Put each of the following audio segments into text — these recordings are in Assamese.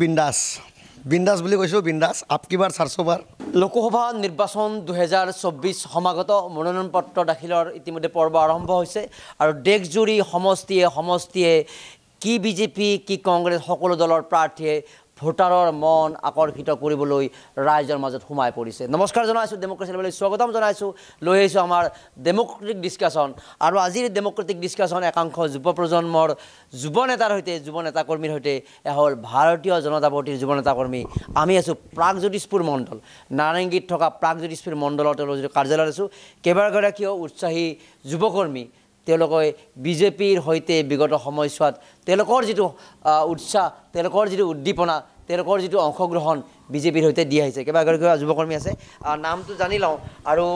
বিন্দাস বিন্দাস বুলি কৈছোঁ বিন্দাস আপকি বাৰ 400 বাৰ লোকসভা নিৰ্বাচন 2024 সমাগত মনোনয়ন পত্ৰ দাখিলৰ ইতিমধ্যে পৰ্ব আৰম্ভ হৈছে আৰু দেশজুৰি সমষ্টিয়ে কি বিজেপি কি কংগ্ৰেছ সকলো দলৰ প্ৰাৰ্থীয়ে ভোটাৰৰ মন আকৰ্ষিত কৰিবলৈ ৰাইজৰ মাজত সোমাই পৰিছে। নমস্কাৰ জনাইছোঁ, ডেমক্ৰেচি লেভেলত স্বাগতম জনাইছোঁ। লৈ আহিছোঁ আমাৰ ডেমক্ৰেটিক ডিছকাশ্যন আৰু আজিৰ ডেমক্ৰেটিক ডিছকাশ্যন একাংশ যুৱ প্ৰজন্মৰ যুৱ নেতাৰ সৈতে যুৱ নেতাকৰ্মীৰ সৈতে হ'ল ভাৰতীয় জনতা পাৰ্টিৰ যুৱ নেতাকৰ্মী। আমি আছোঁ প্ৰাগজ্যোতিষপুৰ মণ্ডল নাৰেংগীত থকা প্ৰাগজ্যোতিষপুৰ মণ্ডলৰ তেওঁলোকৰ যিটো কাৰ্যালয়ত আছোঁ। কেইবাগৰাকীও উৎসাহী যুৱকৰ্মী তেওঁলোকে বিজেপিৰ সৈতে বিগত সময়ছোৱাত তেওঁলোকৰ যিটো উৎসাহ তেওঁলোকৰ যিটো উদ্দীপনা তেওঁলোকৰ যিটো অংশগ্ৰহণ বিজেপিৰ সৈতে দি আহিছে। কেইবাগৰাকীও যুৱকৰ্মী আছে, নামটো জানি লওঁ। আৰু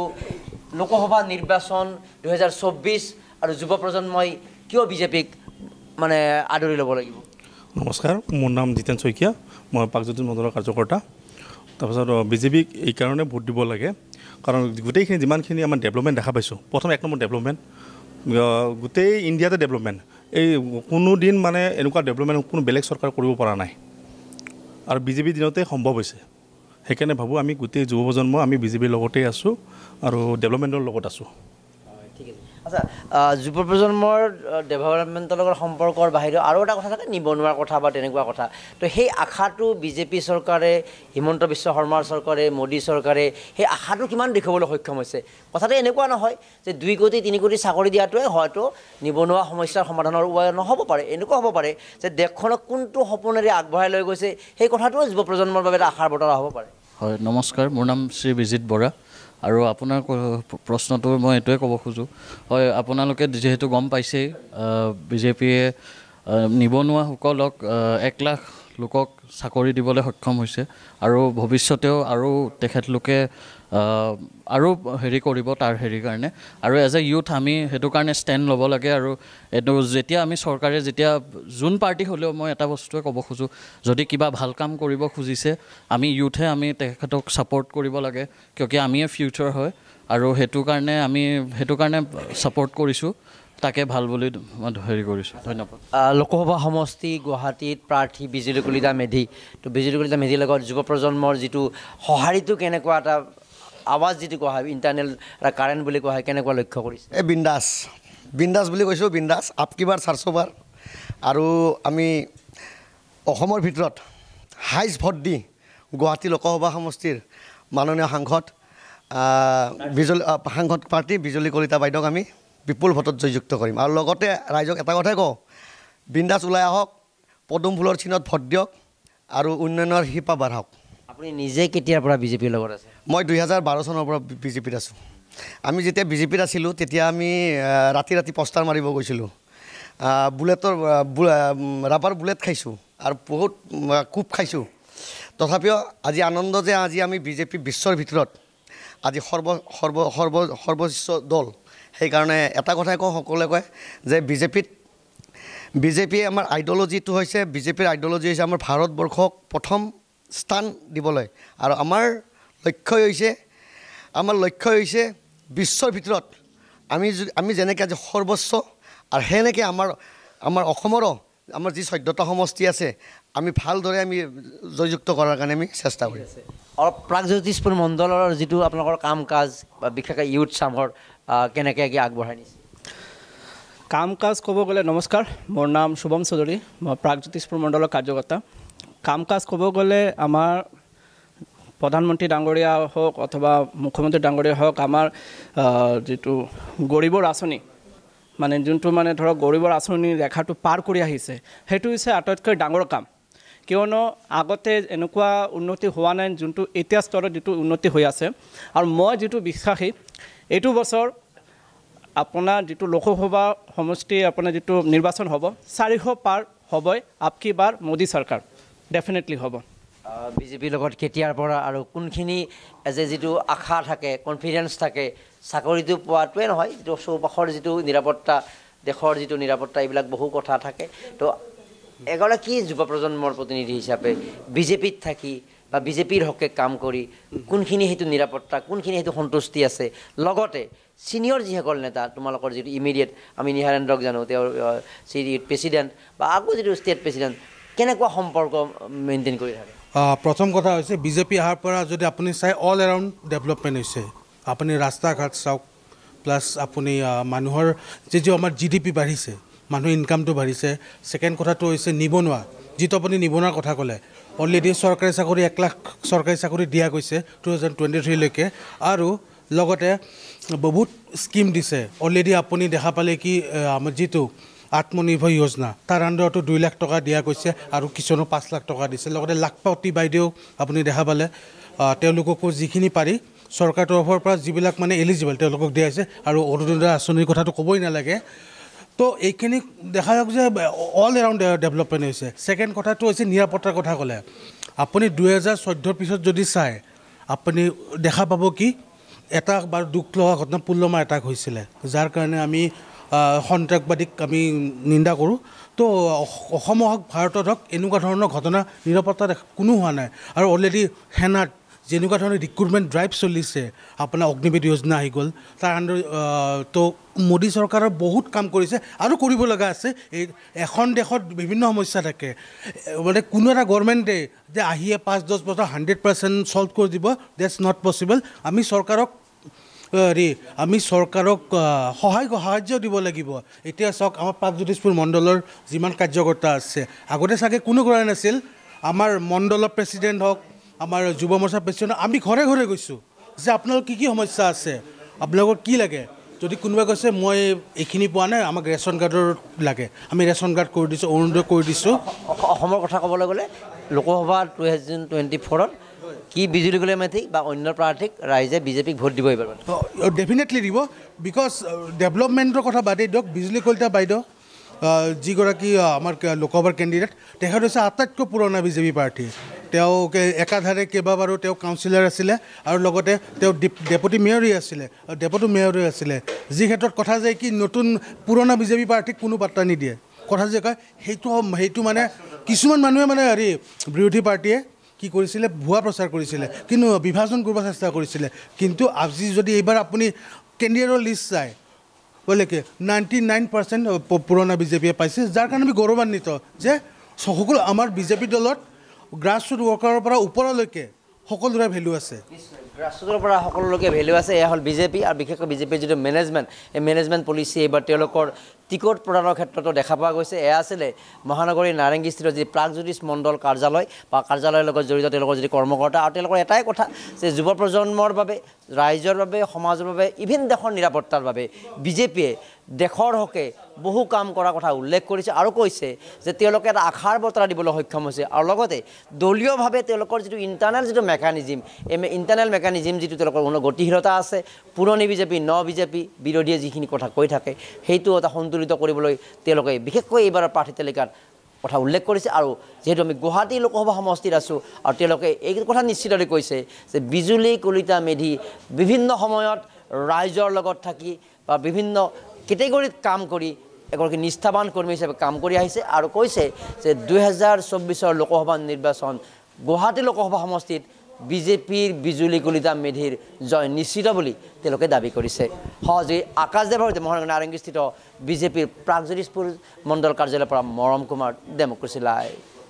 লোকসভা নিৰ্বাচন 2024 আৰু যুৱ প্ৰজন্মই কিয় বিজেপিক মানে আদৰি ল'ব লাগিব? নমস্কাৰ, মোৰ নাম জিতেন শইকীয়া, মই প্ৰাগজ্যোতিষ মণ্ডলৰ কাৰ্যকৰ্তা। তাৰপিছত বিজেপিক এইকাৰণে ভোট দিব লাগে কাৰণ গোটেইখিনি যিমানখিনি আমাৰ ডেভেলপমেণ্ট দেখা পাইছোঁ, প্ৰথম 1 নম্বৰ ডেভেলপমেণ্ট গোটেই ইণ্ডিয়াতে ডেভেলপমেণ্ট। এই কোনো দিন মানে এনেকুৱা ডেভেলপমেণ্ট কোনো বেলেগ চৰকাৰ কৰিব পৰা নাই আৰু বিজেপিৰ দিনতে সম্ভৱ হৈছে। সেইকাৰণে ভাবোঁ আমি গোটেই যুৱ প্ৰজন্ম আমি বিজেপিৰ লগতেই আছোঁ আৰু ডেভেলপমেণ্টৰ লগত আছোঁ। ঠিক আছে। আচ্ছা, যুৱ প্ৰজন্মৰ ডেভেলপমেণ্টৰ লগত সম্পৰ্কৰ বাহিৰেও আৰু এটা কথা থাকে, নিবনুৱাৰ কথা বা তেনেকুৱা কথা। তো সেই আশাটো বিজেপি চৰকাৰে, হিমন্ত বিশ্ব শৰ্মাৰ চৰকাৰে, মোদী চৰকাৰে সেই আশাটো কিমান দেখুৱাবলৈ সক্ষম হৈছে? কথাটো এনেকুৱা নহয় যে 2 কোটি 3 কোটি চাকৰি দিয়াটোৱে হয়তো নিবনুৱা সমস্যাৰ সমাধানৰ উপায় নহ'ব পাৰে। এনেকুৱা হ'ব পাৰে যে দেশখনক কোনটো সপোনেৰে আগবঢ়াই লৈ গৈছে সেই কথাটোও যুৱ প্ৰজন্মৰ বাবে এটা আশাৰ বতৰা হ'ব পাৰে। হয়, নমস্কাৰ, মোৰ নাম শ্ৰী বিজিত বৰা। আৰু আপোনাৰ প্ৰশ্নটো মই এইটোৱে ক'ব খোজোঁ, হয় আপোনালোকে যিহেতু গম পাইছেই বিজেপিয়ে নিবনুৱাসকলক 1 লাখ লোকক চাকৰি দিবলৈ সক্ষম হৈছে আৰু ভৱিষ্যতেও আৰু তেখেতলোকে আৰু কৰিব তাৰ কাৰণে। আৰু এজ এ ইউথ আমি সেইটো কাৰণে ষ্টেণ্ড ল'ব লাগে। আৰু এইটো যেতিয়া আমি চৰকাৰে যেতিয়া যোন পাৰ্টি হ'লেও মই এটা বস্তুৱে ক'ব খোজোঁ, যদি কিবা ভাল কাম কৰিব খুজিছে আমি ইউথে আমি তেখেতক ছাপৰ্ট কৰিব লাগে, কিয়কি আমিয়ে ফিউচাৰ হয়। আৰু সেইটো কাৰণে ছাপৰ্ট কৰিছোঁ, তাকে ভাল বুলি মই কৰিছোঁ। ধন্যবাদ। লোকসভা সমষ্টি গুৱাহাটীত প্ৰাৰ্থী বিজুলী কলিতা মেধি। তো বিজুলী কলিতা মেধিৰ লগত যুৱ প্ৰজন্মৰ যিটো সঁহাৰিটো কেনেকুৱা, এটা আৱাজ যিটো কোৱা হয় ইণ্টাৰনেল এটা কাৰেণ্ট বুলি কোৱা হয়, কেনেকুৱা লক্ষ্য কৰিছে? বিন্দাস বিন্দাস বুলি কৈছোঁ বিন্দাস আপকি বাৰ 400 বাৰ। আৰু আমি অসমৰ ভিতৰত হাইষ্ট ভোট দি গুৱাহাটী লোকসভা সমষ্টিৰ মাননীয় সাংসদ প্ৰাৰ্থী বিজুলী কলিতা বাইদেউক আমি বিপুল ভোটত জয়যুক্ত কৰিম। আৰু লগতে ৰাইজক এটা কথাই কওঁ, বিন্দাস ওলাই আহক, পদুম ফুলৰ চিনত ভোট দিয়ক আৰু উন্নয়নৰ শিপা বাঢ়াওক। আপুনি নিজে কেতিয়াৰ পৰা বিজেপিৰ লগত আছে? মই 2012 চনৰ পৰা বিজেপিত আছোঁ। আমি যেতিয়া বিজেপিত আছিলোঁ তেতিয়া আমি ৰাতি পষ্টাৰ মাৰিব গৈছিলোঁ, বুলেটৰ ৰাবাৰ বুলেট খাইছোঁ আৰু বহুত কোব খাইছোঁ। তথাপিও আজি আনন্দ যে আজি আমি বিজেপি বিশ্বৰ ভিতৰত আজি সৰ্বোচ্চ দল। সেইকাৰণে এটা কথাই কওঁ, সকলোৱে কয় যে বিজেপিয়ে আমাৰ আইডিঅ'লজিটো হৈছে, বিজেপিৰ আইডিঅ'লজি হৈছে আমাৰ ভাৰতবৰ্ষক প্ৰথম স্থান দিবলৈ। আৰু আমাৰ লক্ষ্য হৈছে বিশ্বৰ ভিতৰত আমি যেনেকৈ আজি সৰ্বোচ্চ, আৰু সেনেকৈ আমাৰ অসমৰো আমাৰ যি 14টা সমষ্টি আছে আমি ভালদৰে আমি জয়যুক্ত কৰাৰ কাৰণে আমি চেষ্টা কৰি আছোঁ। অলপ প্ৰাগজ্যোতিষপুৰ মণ্ডলৰ যিটো আপোনালোকৰ কাম কাজ বা বিশেষকৈ ইউথ চামৰ কেনেকৈ আগবঢ়াই নিছে? কাম কাজ ক'ব গ'লে, নমস্কাৰ, মোৰ নাম শুভম চৌধুৰী, মই প্ৰাগজ্যোতিষপুৰ মণ্ডলৰ কাৰ্যকৰ্তা। কাম কাজ ক'ব গ'লে আমাৰ প্ৰধানমন্ত্ৰী ডাঙৰীয়া হওক অথবা মুখ্যমন্ত্ৰী ডাঙৰীয়া হওক, আমাৰ যিটো গৰীবৰ আঁচনি, মানে যোনটো মানে ধৰক গৰীবৰ আঁচনিৰ ৰেখাটো পাৰ কৰি আহিছে, সেইটো হৈছে আটাইতকৈ ডাঙৰ কাম। কিয়নো আগতে এনেকুৱা উন্নতি হোৱা নাই যোনটো এতিয়া স্তৰত যিটো উন্নতি হৈ আছে। আৰু মই যিটো বিশ্বাসী, এইটো বছৰ আপোনাৰ যিটো লোকসভা সমষ্টি আপোনাৰ যিটো নিৰ্বাচন হ'ব, 400 পাৰ হ'বই। আপকি বাৰ মোদী চৰকাৰ ডেফিনেটলি হ'ব। বিজেপিৰ লগত কেতিয়াৰ পৰা আৰু কোনখিনি যিটো আশা থাকে, কনফিডেঞ্চ থাকে, চাকৰিটো পোৱাটোৱে নহয়, যিটো চৌপাশৰ যিটো নিৰাপত্তা, দেশৰ যিটো নিৰাপত্তা, এইবিলাক বহু কথা থাকে। তো এগৰাকী যুৱ প্ৰজন্মৰ প্ৰতিনিধি হিচাপে বিজেপিত থাকি বা বিজেপিৰ হকে কাম কৰি কোনখিনি সেইটো নিৰাপত্তা, কোনখিনি সেইটো সন্তুষ্টি আছে? লগতে ছিনিয়ৰ যিসকল নেতা, তোমালোকৰ যিটো ইমিডিয়েট, আমি নিহাৰেন্দ্ৰক জানো, তেওঁৰ প্ৰেচিডেণ্ট বা আকৌ যিটো ষ্টেট প্ৰেচিডেণ্ট, কেনেকুৱা সম্পৰ্ক মেইনটেইন কৰি থাকে? প্ৰথম কথা হৈছে বিজেপি অহাৰ পৰা যদি আপুনি চাই অল এৰাউণ্ড ডেভেলপমেণ্ট হৈছে। আপুনি ৰাস্তা ঘাট চাওক, প্লাছ আপুনি মানুহৰ যিটো আমাৰ GDP বাঢ়িছে, মানুহৰ ইনকামটো বাঢ়িছে। ছেকেণ্ড কথাটো হৈছে নিবনুৱা, যিটো আপুনি নিবনুৱাৰ কথা ক'লে, অলৰেডি চৰকাৰী চাকৰি 1 লাখ চৰকাৰী চাকৰি দিয়া গৈছে 2023লৈকে। আৰু লগতে বহুত স্কিম দিছে। অলৰেডি আপুনি দেখা পালে কি আমাৰ যিটো আত্মনিৰ্ভৰ যোজনা, তাৰ আণ্ডাৰতো 2 লাখ টকা দিয়া গৈছে আৰু কিছুমানক 5 লাখ টকা দিছে। লগতে লাখপতি বাইদেউ আপুনি দেখা পালে, তেওঁলোককো যিখিনি পাৰি চৰকাৰ তৰফৰ পৰা যিবিলাক মানে এলিজিবল তেওঁলোকক দিয়া হৈছে। আৰু অৰুণোদয় আঁচনিৰ কথাটো ক'বই নালাগে। তো এইখিনি দেখা যাওক যে অল এৰাউণ্ড ডেভেলপমেণ্ট হৈছে। ছেকেণ্ড কথাটো হৈছে নিৰাপত্তাৰ কথা ক'লে, আপুনি 2014 পিছত যদি চাই আপুনি দেখা পাব কি এটা বাৰু দুখ লগা ঘটনা পুলৱামা এটাক হৈছিলে, যাৰ কাৰণে আমি সন্ত্ৰাসবাদীক আমি নিন্দা কৰোঁ। তো অসম হওক ভাৰতত হওক এনেকুৱা ধৰণৰ ঘটনা নিৰাপত্তা কোনো হোৱা নাই। আৰু অলৰেডি সেনাত যেনেকুৱা ধৰণৰ ৰিক্ৰুটমেণ্ট ড্ৰাইভ চলিছে, আপোনাৰ অগ্নিবীৰ যোজনা আহি গ'ল, তাৰ আণ্ডাৰ তো মোদী চৰকাৰৰ বহুত কাম কৰিছে আৰু কৰিব লগা আছে। এই এখন দেশত বিভিন্ন সমস্যা থাকে, মানে কোনো এটা গভৰ্ণমেণ্টে যে আহিয়ে 5-10 বছৰ 100% ছল্ভ কৰি দিব, ডেটছ নট পচিবল। আমি চৰকাৰক সাহায্য দিব লাগিব। এতিয়া চাওক আমাৰ প্ৰাগজ্যোতিষপুৰ মণ্ডলৰ যিমান কাৰ্যকৰ্তা আছে, আগতে চাগে কোনো কৰা নাছিল। আমাৰ মণ্ডলৰ প্ৰেচিডেণ্ট হওক, আমাৰ যুৱ মৰ্চাৰ প্ৰেচিডেণ্ট, আমি ঘৰে ঘৰে গৈছোঁ যে আপোনালোকৰ কি সমস্যা আছে, আপোনালোকৰ কি লাগে। যদি কোনোবাই কৈছে মই এইখিনি পোৱা নাই, আমাক ৰেচন কাৰ্ডৰ লাগে, আমি ৰেচন কাৰ্ড কৰি দিছোঁ, অৰুণোদয় কৰি দিছোঁ। অসমৰ কথা ক'বলৈ গ'লে লোকসভা 2024ত কি বিজুলী কলিতা মেধিক বা অন্য প্ৰাৰ্থীক ৰাইজে বিজেপিক ভোট দিব এইবাৰ? ডেফিনেটলি দিব, বিকজ ডেভেলপমেণ্টৰ কথা বাদেই দিয়ক। বিজুলী কলিতা বাইদেউ যিগৰাকী আমাৰ লোকসভাৰ কেণ্ডিডেট, তেখেত হৈছে আটাইতকৈ পুৰণা বিজেপি প্ৰাৰ্থী। তেওঁ একাধাৰে কেইবাবাৰো তেওঁ কাউন্সিলাৰ আছিলে আৰু লগতে তেওঁ ডেপুটি মেয়ৰো আছিলে। যি ক্ষেত্ৰত কথা যায় কি নতুন পুৰণা বিজেপি প্ৰাৰ্থীক কোনো পাত্তা নিদিয়ে। কথা যে কয় সেইটো মানে কিছুমান মানুহে মানে বিৰোধী পাৰ্টীয়ে কি কৰিছিলে, ভুৱা প্ৰচাৰ কৰিছিলে, কিন্তু বিভাজন কৰিব চেষ্টা কৰিছিলে। কিন্তু আজি যদি এইবাৰ আপুনি কেণ্ডিডেটৰ লিষ্ট চাই বোলে কি 99% পুৰণা বিজেপিয়ে পাইছে, যাৰ কাৰণে আমি গৌৰৱান্বিত যে সকলো আমাৰ বিজেপি দলত গ্ৰাছৰুট ৱৰ্কাৰৰ পৰা ওপৰলৈকে সকলোৰে ভেলু আছে। গ্ৰাছৰুটৰ পৰা সকলোলৈকে ভেলু আছে। এয়া হ'ল বিজেপি, আৰু বিশেষকৈ বিজেপিৰ যিটো মেনেজমেণ্ট, এই মেনেজমেণ্ট পলিচি এইবাৰ তেওঁলোকৰ টিকট প্ৰদানৰ ক্ষেত্ৰতো দেখা পোৱা গৈছে। এয়া আছিলে মহানগৰীৰ নাৰেংগীস্থিত যি প্ৰাগজ্যোতিষ মণ্ডল কাৰ্যালয় বা কাৰ্যালয়ৰ লগত জড়িত তেওঁলোকৰ যদি কৰ্মকৰ্তা। আৰু তেওঁলোকৰ এটাই কথা যে যুৱ প্ৰজন্মৰ বাবে, ৰাইজৰ বাবে, সমাজৰ বাবে, ইভিন দেশৰ নিৰাপত্তাৰ বাবে বিজেপিয়ে দেশৰ হকে বহু কাম কৰাৰ কথা উল্লেখ কৰিছে আৰু কৈছে যে তেওঁলোকে এটা আশাৰ বতৰা দিবলৈ সক্ষম হৈছে। আৰু লগতে দলীয়ভাৱে তেওঁলোকৰ যিটো ইণ্টাৰনেল যিটো মেকানিজিম, এই ইণ্টাৰনেল মেকানিজিম যিটো তেওঁলোকৰ গতিশীলতা আছে, পুৰণি বিজেপি বিজেপি বিৰোধীয়ে যিখিনি কথা কৈ থাকে সেইটো এটা সন্তুলিত কৰিবলৈ তেওঁলোকে বিশেষকৈ এইবাৰৰ প্ৰাৰ্থী তালিকাত কথা উল্লেখ কৰিছে। আৰু যিহেতু আমি গুৱাহাটী লোকসভা সমষ্টিত আছোঁ, আৰু তেওঁলোকে এই কথা নিশ্চিতভাৱে কৈছে যে বিজুলী কলিতা মেধি বিভিন্ন সময়ত ৰাইজৰ লগত থাকি বা বিভিন্ন কেটেগৰীত কাম কৰি এগৰাকী নিষ্ঠাবান কৰ্মী হিচাপে কাম কৰি আহিছে। আৰু কৈছে যে 2024 লোকসভা নিৰ্বাচন গুৱাহাটী লোকসভা সমষ্টিত বিজেপিৰ বিজুলী কলিতা মেধিৰ জয় নিশ্চিত বুলি তেওঁলোকে দাবী কৰিছে। সহযোগী আকাশদেৱৰ সৈতে মহানগৰ নাৰেংগীস্থিত বিজেপিৰ প্ৰাগজ্যোতিষপুৰ মণ্ডল কাৰ্যালয়ৰ পৰা মৰম কুমাৰ, ডেমক্ৰেচি লাইভ।